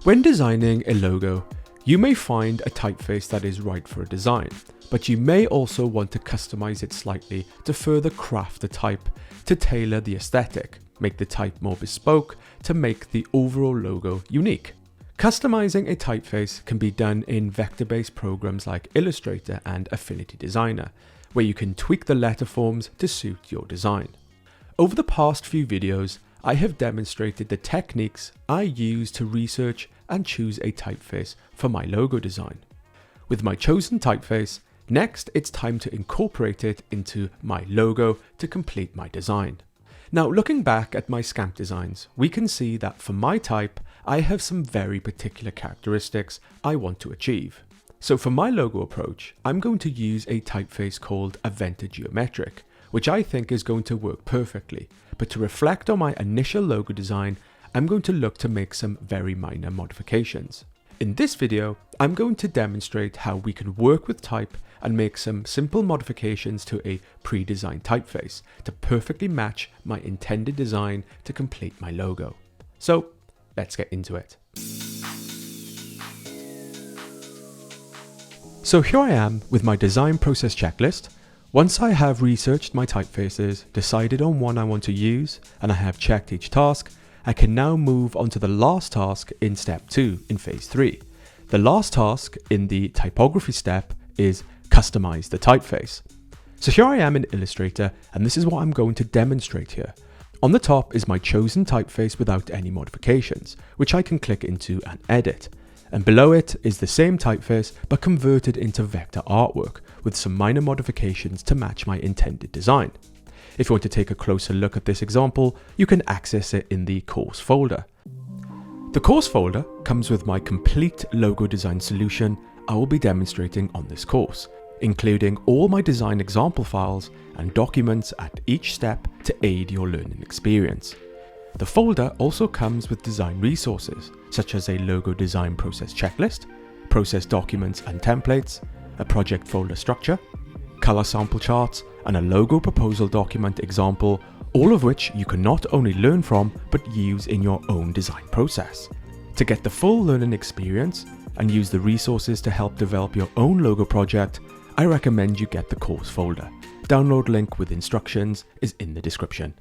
When designing a logo, you may find a typeface that is right for a design, but you may also want to customize it slightly to further craft the type, to tailor the aesthetic, make the type more bespoke, to make the overall logo unique. Customizing a typeface can be done in vector-based programs like Illustrator and Affinity Designer, where you can tweak the letter forms to suit your design. Over the past few videos, I have demonstrated the techniques I use to research and choose a typeface for my logo design. With my chosen typeface, next it's time to incorporate it into my logo to complete my design. Now, looking back at my scamp designs, we can see that for my type, I have some very particular characteristics I want to achieve. So for my logo approach, I'm going to use a typeface called Aventa Geometric, which I think is going to work perfectly. But to reflect on my initial logo design, I'm going to look to make some very minor modifications. In this video, I'm going to demonstrate how we can work with type and make some simple modifications to a pre-designed typeface to perfectly match my intended design to complete my logo. So let's get into it. So here I am with my design process checklist. Once I have researched my typefaces, decided on one I want to use, and I have checked each task, I can now move on to the last task in step 2 in phase 3. The last task in the typography step is customize the typeface. So here I am in Illustrator, and this is what I'm going to demonstrate here. On the top is my chosen typeface without any modifications, which I can click into and edit. And below it is the same typeface but converted into vector artwork with some minor modifications to match my intended design. If you want to take a closer look at this example, you can access it in the course folder. The course folder comes with my complete logo design solution I will be demonstrating on this course, including all my design example files and documents at each step to aid your learning experience. The folder also comes with design resources, such as a logo design process checklist, process documents and templates, a project folder structure, color sample charts, and a logo proposal document example, all of which you can not only learn from, but use in your own design process. To get the full learning experience and use the resources to help develop your own logo project, I recommend you get the course folder. Download link with instructions is in the description.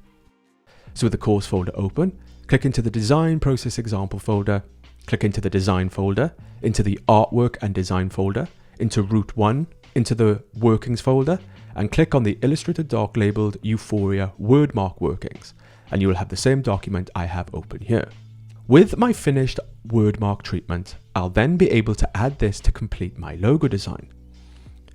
So with the course folder open, click into the design process example folder, click into the design folder, into the artwork and design folder, into route 1, into the workings folder, and click on the Illustrator doc labeled Euphoria wordmark workings, and you will have the same document I have open here. With my finished wordmark treatment, I'll then be able to add this to complete my logo design.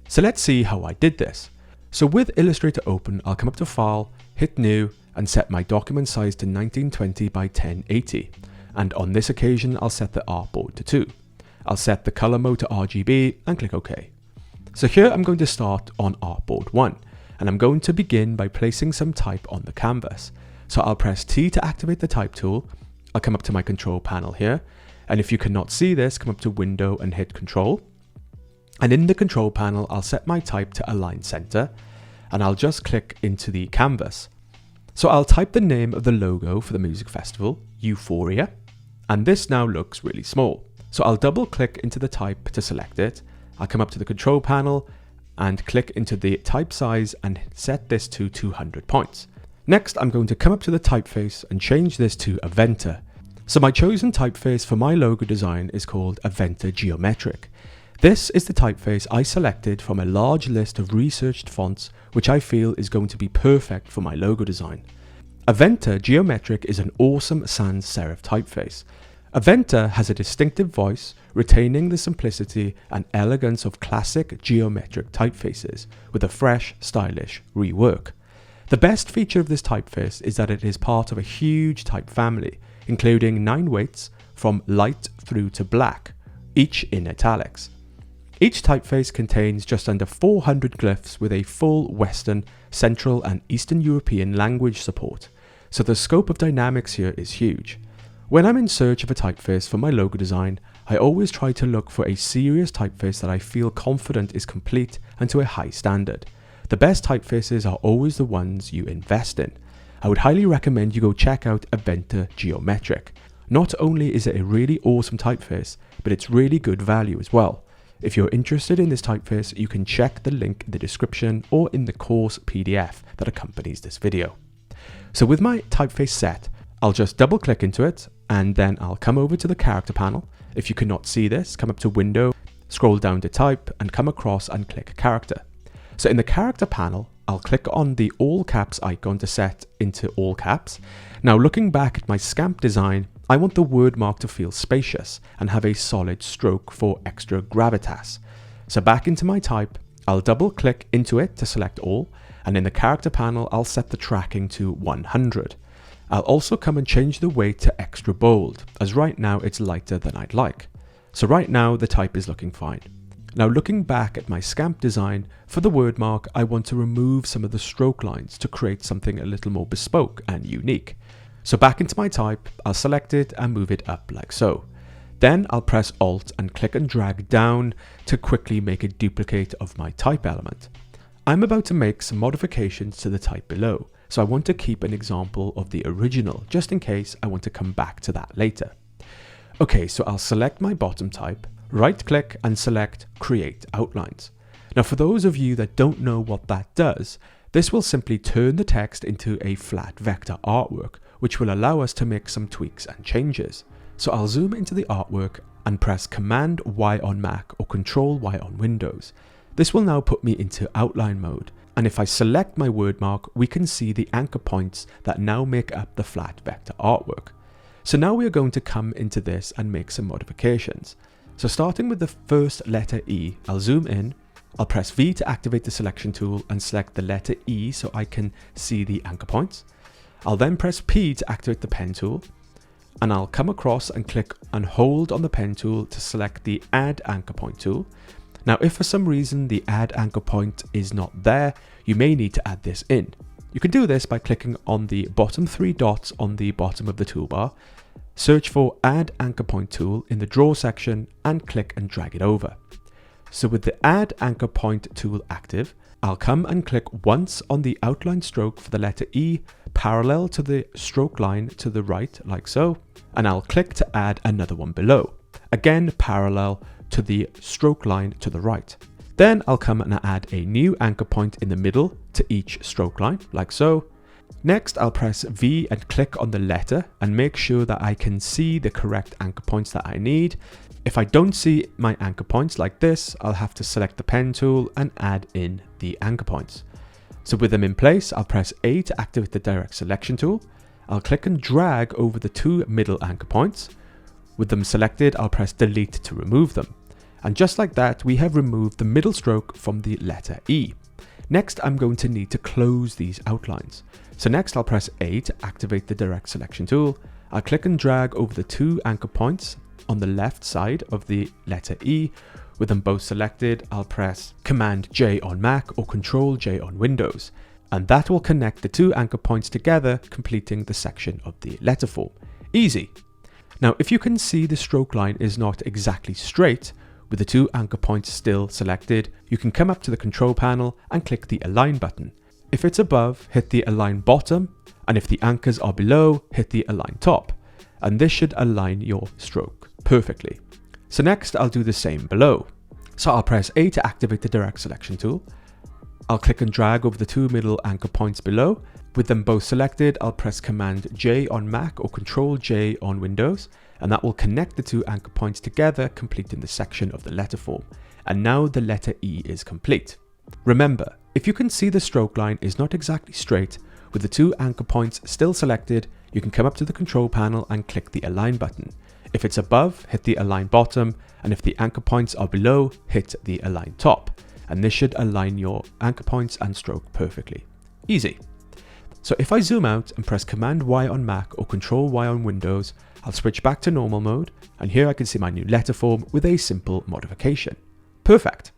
So let's see how I did this. So with Illustrator open, I'll come up to File, hit New, and set my document size to 1920 by 1080. And on this occasion, I'll set the artboard to 2. I'll set the color mode to RGB and click OK. So here I'm going to start on artboard 1, and I'm going to begin by placing some type on the canvas. So I'll press T to activate the type tool. I'll come up to my control panel here, and if you cannot see this, come up to Window and hit Control. And in the control panel, I'll set my type to Align Center, and I'll just click into the canvas. So I'll type the name of the logo for the music festival, Euphoria, and this now looks really small. So I'll double click into the type to select it. I'll come up to the control panel and click into the type size and set this to 200 points. Next, I'm going to come up to the typeface and change this to Aventa. So my chosen typeface for my logo design is called Aventa Geometric. This is the typeface I selected from a large list of researched fonts, which I feel is going to be perfect for my logo design. Aventa Geometric is an awesome sans serif typeface. Aventa has a distinctive voice, retaining the simplicity and elegance of classic geometric typefaces with a fresh, stylish rework. The best feature of this typeface is that it is part of a huge type family, including 9 weights from light through to black, each in italics. Each typeface contains just under 400 glyphs with a full Western, Central and Eastern European language support, so the scope of dynamics here is huge. When I'm in search of a typeface for my logo design, I always try to look for a serious typeface that I feel confident is complete and to a high standard. The best typefaces are always the ones you invest in. I would highly recommend you go check out Aventa Geometric. Not only is it a really awesome typeface, but it's really good value as well. If you're interested in this typeface, you can check the link in the description or in the course PDF that accompanies this video. So with my typeface set, I'll just double click into it and then I'll come over to the character panel. If you cannot see this, come up to Window, scroll down to Type and come across and click Character. So in the character panel, I'll click on the all caps icon to set into all caps. Now looking back at my scamp design, I want the word mark to feel spacious and have a solid stroke for extra gravitas. So back into my type, I'll double click into it to select all, and in the character panel, I'll set the tracking to 100. I'll also come and change the weight to extra bold, as right now it's lighter than I'd like. So right now the type is looking fine. Now looking back at my scamp design, for the word mark, I want to remove some of the stroke lines to create something a little more bespoke and unique. So back into my type, I'll select it and move it up like so. Then I'll press Alt and click and drag down to quickly make a duplicate of my type element. I'm about to make some modifications to the type below, so I want to keep an example of the original, just in case I want to come back to that later. Okay, so I'll select my bottom type, right click and select Create Outlines. Now for those of you that don't know what that does, this will simply turn the text into a flat vector artwork, which will allow us to make some tweaks and changes. So I'll zoom into the artwork and press Command Y on Mac or Control Y on Windows. This will now put me into outline mode, and if I select my word mark, we can see the anchor points that now make up the flat vector artwork. So now we are going to come into this and make some modifications. So starting with the first letter E, I'll zoom in, I'll press V to activate the selection tool and select the letter E so I can see the anchor points. I'll then press P to activate the pen tool, and I'll come across and click and hold on the pen tool to select the Add Anchor Point tool. Now if for some reason the Add Anchor Point is not there, you may need to add this in. You can do this by clicking on the bottom 3 dots on the bottom of the toolbar, search for Add Anchor Point tool in the Draw section and click and drag it over. So with the Add Anchor Point tool active, I'll come and click once on the outline stroke for the letter E parallel to the stroke line to the right like so, and I'll click to add another one below, again parallel to the stroke line to the right. Then I'll come and add a new anchor point in the middle to each stroke line like so. Next I'll press V and click on the letter and make sure that I can see the correct anchor points that I need. If I don't see my anchor points like this, I'll have to select the pen tool and add in the anchor points. So with them in place, I'll press A to activate the direct selection tool. I'll click and drag over the 2 middle anchor points. With them selected, I'll press Delete to remove them. And just like that, we have removed the middle stroke from the letter E. Next, I'm going to need to close these outlines. So next I'll press A to activate the direct selection tool. I'll click and drag over the 2 anchor points on the left side of the letter E. With them both selected, I'll press Command J on Mac or Control J on Windows, and that will connect the 2 anchor points together, completing the section of the letter form. Easy. Now, if you can see the stroke line is not exactly straight, with the 2 anchor points still selected, you can come up to the control panel and click the Align button. If it's above, hit the Align bottom, and if the anchors are below, hit the Align top, and this should align your stroke perfectly. So next I'll do the same below. So I'll press A to activate the direct selection tool. I'll click and drag over the 2 middle anchor points below. With them both selected, I'll press Command J on Mac or Control J on Windows, and that will connect the 2 anchor points together, completing the section of the letter form. And now the letter E is complete. Remember, if you can see the stroke line is not exactly straight, with the 2 anchor points still selected, you can come up to the control panel and click the Align button. If it's above, hit the Align bottom, and if the anchor points are below, hit the Align top, and this should align your anchor points and stroke perfectly. Easy. So if I zoom out and press Command Y on Mac or Control Y on Windows, I'll switch back to normal mode, and here I can see my new letter form with a simple modification. Perfect.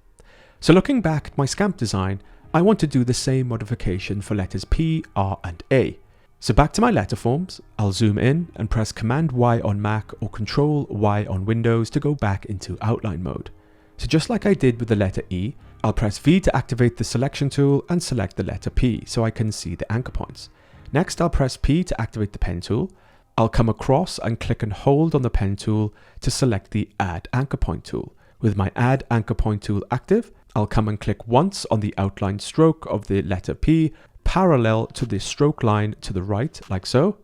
So looking back at my scamp design, I want to do the same modification for letters P, R and A. So back to my letter forms, I'll zoom in and press Command Y on Mac or Control Y on Windows to go back into outline mode. So just like I did with the letter E, I'll press V to activate the selection tool and select the letter P so I can see the anchor points. Next I'll press P to activate the pen tool. I'll come across and click and hold on the pen tool to select the Add Anchor Point tool. With my Add Anchor Point tool active, I'll come and click once on the outline stroke of the letter P, parallel to the stroke line to the right, like so.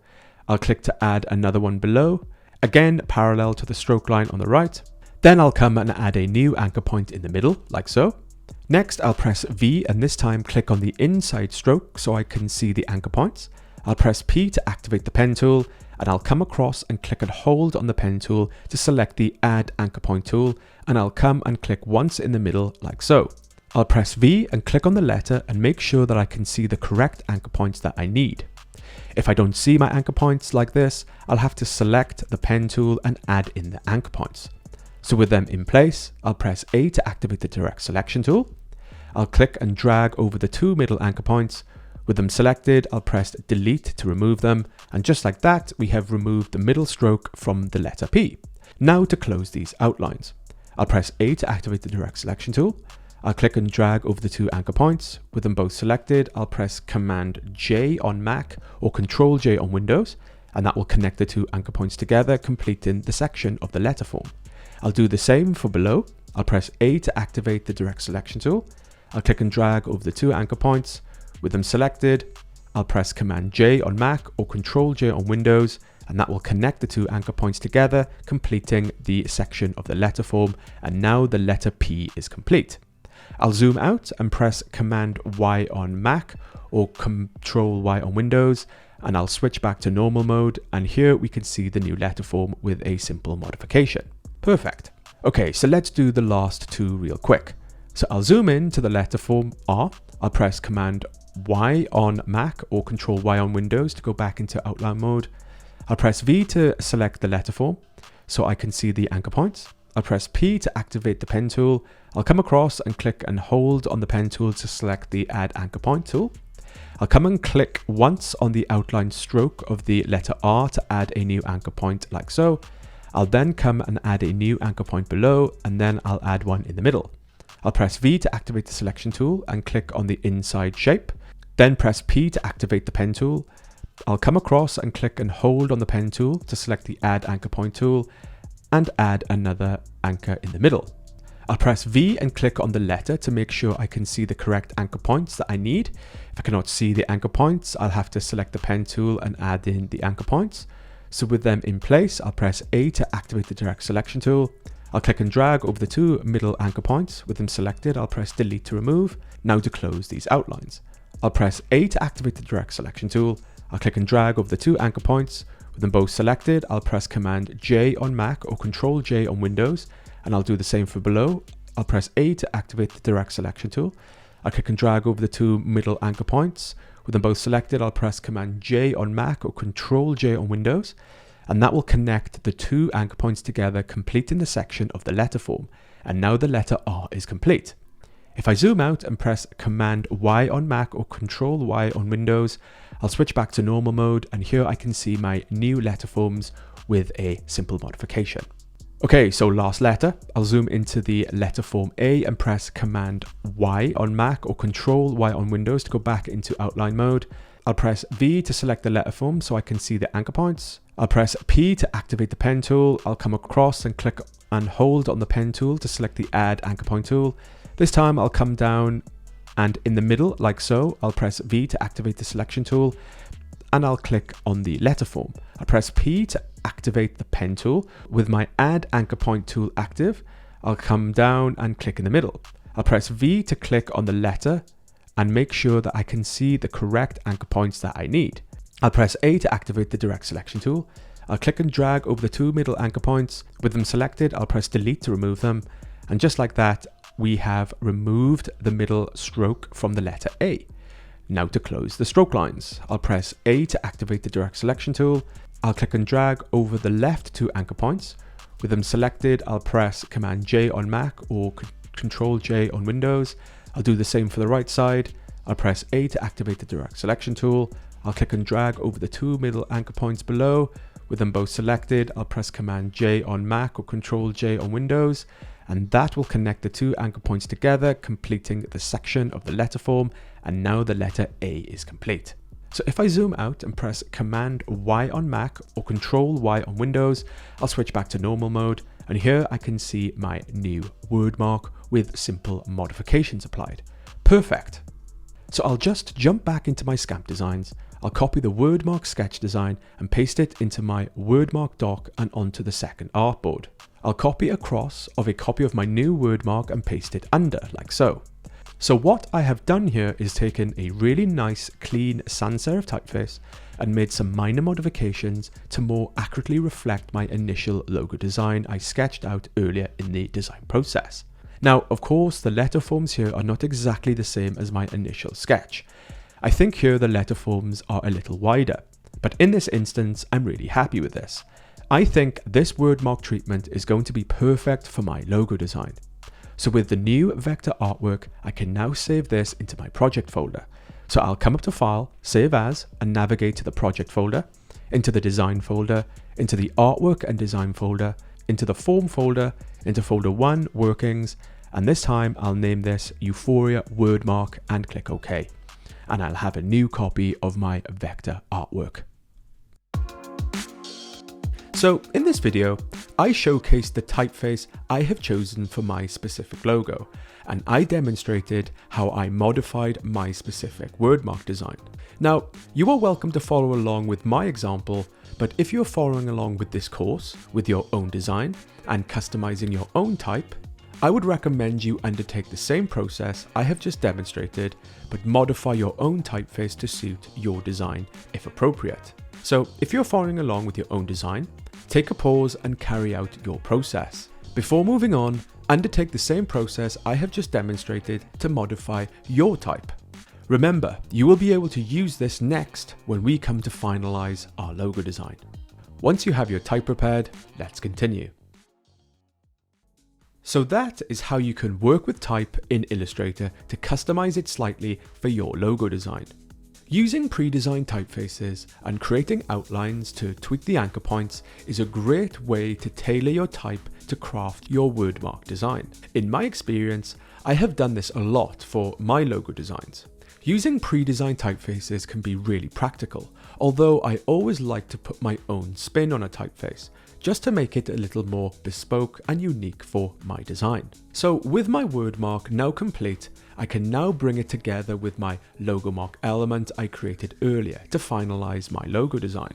I'll click to add another one below, again parallel to the stroke line on the right. Then I'll come and add a new anchor point in the middle, like so. Next, I'll press V and this time click on the inside stroke so I can see the anchor points. I'll press P to activate the pen tool, and I'll come across and click and hold on the pen tool to select the Add Anchor Point tool, and I'll come and click once in the middle, like so. I'll press V and click on the letter and make sure that I can see the correct anchor points that I need. If I don't see my anchor points like this, I'll have to select the pen tool and add in the anchor points. So with them in place, I'll press A to activate the Direct Selection tool. I'll click and drag over the two middle anchor points. With them selected, I'll press Delete to remove them, and just like that, we have removed the middle stroke from the letter P. Now to close these outlines, I'll press A to activate the Direct Selection tool. I'll click and drag over the two anchor points. With them both selected, I'll press Command J on Mac or Control J on Windows, and that will connect the two anchor points together, completing the section of the letter form. I'll do the same for below. I'll press A to activate the Direct Selection tool. I'll click and drag over the two anchor points. With them selected, I'll press Command J on Mac or Control J on Windows, and that will connect the two anchor points together, completing the section of the letter form, and now the letter P is complete. I'll zoom out and press Command Y on Mac or Control Y on Windows, and I'll switch back to normal mode, and here we can see the new letter form with a simple modification. Perfect. Okay, so let's do the last two real quick. So I'll zoom in to the letter form R. I'll press Command Y on Mac or Control Y on Windows to go back into outline mode. I'll press V to select the letter form so I can see the anchor points. I'll press P to activate the pen tool. I'll come across and click and hold on the pen tool to select the Add Anchor Point tool. I'll come and click once on the outline stroke of the letter R to add a new anchor point, like so. I'll then come and add a new anchor point below, and then I'll add one in the middle. I'll press V to activate the selection tool and click on the inside shape. Then press P to activate the pen tool. I'll come across and click and hold on the pen tool to select the Add Anchor Point tool and add another anchor in the middle. I'll press V and click on the letter to make sure I can see the correct anchor points that I need. If I cannot see the anchor points, I'll have to select the pen tool and add in the anchor points. So with them in place, I'll press A to activate the Direct Selection tool. I'll click and drag over the two middle anchor points. With them selected, I'll press Delete to remove. Now to close these outlines, I'll press A to activate the Direct Selection tool. I'll click and drag over the two anchor points. With them both selected, I'll press Command J on Mac or Control J on Windows, and I'll do the same for below. I'll press A to activate the Direct Selection tool. I'll click and drag over the two middle anchor points. With them both selected, I'll press Command J on Mac or Control J on Windows, and that will connect the two anchor points together, completing the section of the letter form. And now the letter R is complete. If I zoom out and press Command Y on Mac or Control Y on Windows, I'll switch back to normal mode, and here I can see my new letter forms with a simple modification. Okay, so last letter, I'll zoom into the letter form A and press Command Y on Mac or Control Y on Windows to go back into outline mode. I'll press V to select the letter form so I can see the anchor points. I'll press P to activate the pen tool. I'll come across and click and hold on the pen tool to select the Add Anchor Point tool. This time I'll come down and in the middle, like so, I'll press V to activate the selection tool, and I'll click on the letter form. I'll press P to activate the pen tool. With my Add Anchor Point tool active, I'll come down and click in the middle. I'll press V to click on the letter and make sure that I can see the correct anchor points that I need. I'll press A to activate the Direct Selection tool. I'll click and drag over the two middle anchor points. With them selected, I'll press Delete to remove them. And just like that, we have removed the middle stroke from the letter A. Now to close the stroke lines, I'll press A to activate the Direct Selection tool. I'll click and drag over the left two anchor points. With them selected, I'll press Command J on Mac or Control J on Windows. I'll do the same for the right side. I'll press A to activate the Direct Selection tool. I'll click and drag over the two middle anchor points below. With them both selected, I'll press Command J on Mac or Control J on Windows, and that will connect the two anchor points together, completing the section of the letter form, and now the letter A is complete. So if I zoom out and press Command Y on Mac or Control Y on Windows, I'll switch back to normal mode, and here I can see my new word mark with simple modifications applied. Perfect. So I'll just jump back into my Scamp designs. I'll copy the word mark sketch design and paste it into my word mark doc and onto the second artboard. I'll copy across of a copy of my new word mark and paste it under, like so. So what I have done here is taken a really nice clean sans serif typeface and made some minor modifications to more accurately reflect my initial logo design I sketched out earlier in the design process. Now, of course, the letter forms here are not exactly the same as my initial sketch. I think here the letter forms are a little wider, but in this instance, I'm really happy with this. I think this word mark treatment is going to be perfect for my logo design. So with the new vector artwork, I can now save this into my project folder. So I'll come up to File, Save As, and navigate to the project folder, into the design folder, into the artwork and design folder, into the form folder, into folder 1, workings, and this time I'll name this Euphoria word mark and click OK. And I'll have a new copy of my vector artwork. So in this video, I showcased the typeface I have chosen for my specific logo, and I demonstrated how I modified my specific word mark design. Now, you are welcome to follow along with my example, but if you're following along with this course, with your own design, and customizing your own type, I would recommend you undertake the same process I have just demonstrated, but modify your own typeface to suit your design if appropriate. So if you're following along with your own design, take a pause and carry out your process. Before moving on, undertake the same process I have just demonstrated to modify your type. Remember, you will be able to use this next when we come to finalize our logo design. Once you have your type prepared, let's continue. So that is how you can work with type in Illustrator to customize it slightly for your logo design. Using pre-designed typefaces and creating outlines to tweak the anchor points is a great way to tailor your type to craft your word mark design. In my experience, I have done this a lot for my logo designs. Using pre-designed typefaces can be really practical, although I always like to put my own spin on a typeface, just to make it a little more bespoke and unique for my design. So with my word mark now complete, I can now bring it together with my logo mark element I created earlier to finalize my logo design.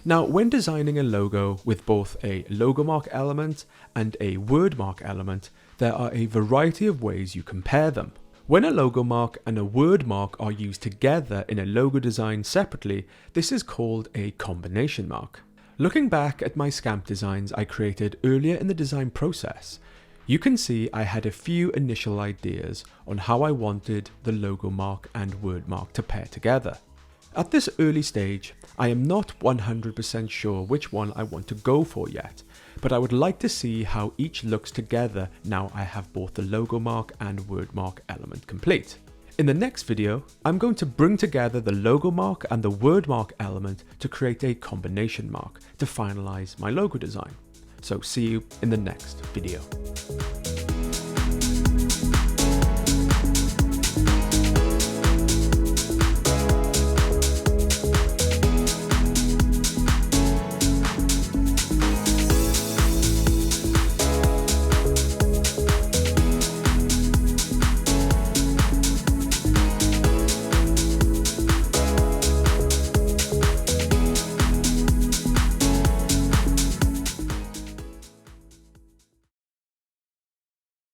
Now, when designing a logo with both a logo mark element and a word mark element, there are a variety of ways you can pair them. When a logo mark and a word mark are used together in a logo design separately, this is called a combination mark. Looking back at my Scamp designs I created earlier in the design process, you can see I had a few initial ideas on how I wanted the logo mark and word mark to pair together. At this early stage, I am not 100% sure which one I want to go for yet, but I would like to see how each looks together now I have both the logo mark and word mark element complete. In the next video, I'm going to bring together the logo mark and the word mark element to create a combination mark to finalize my logo design. So see you in the next video.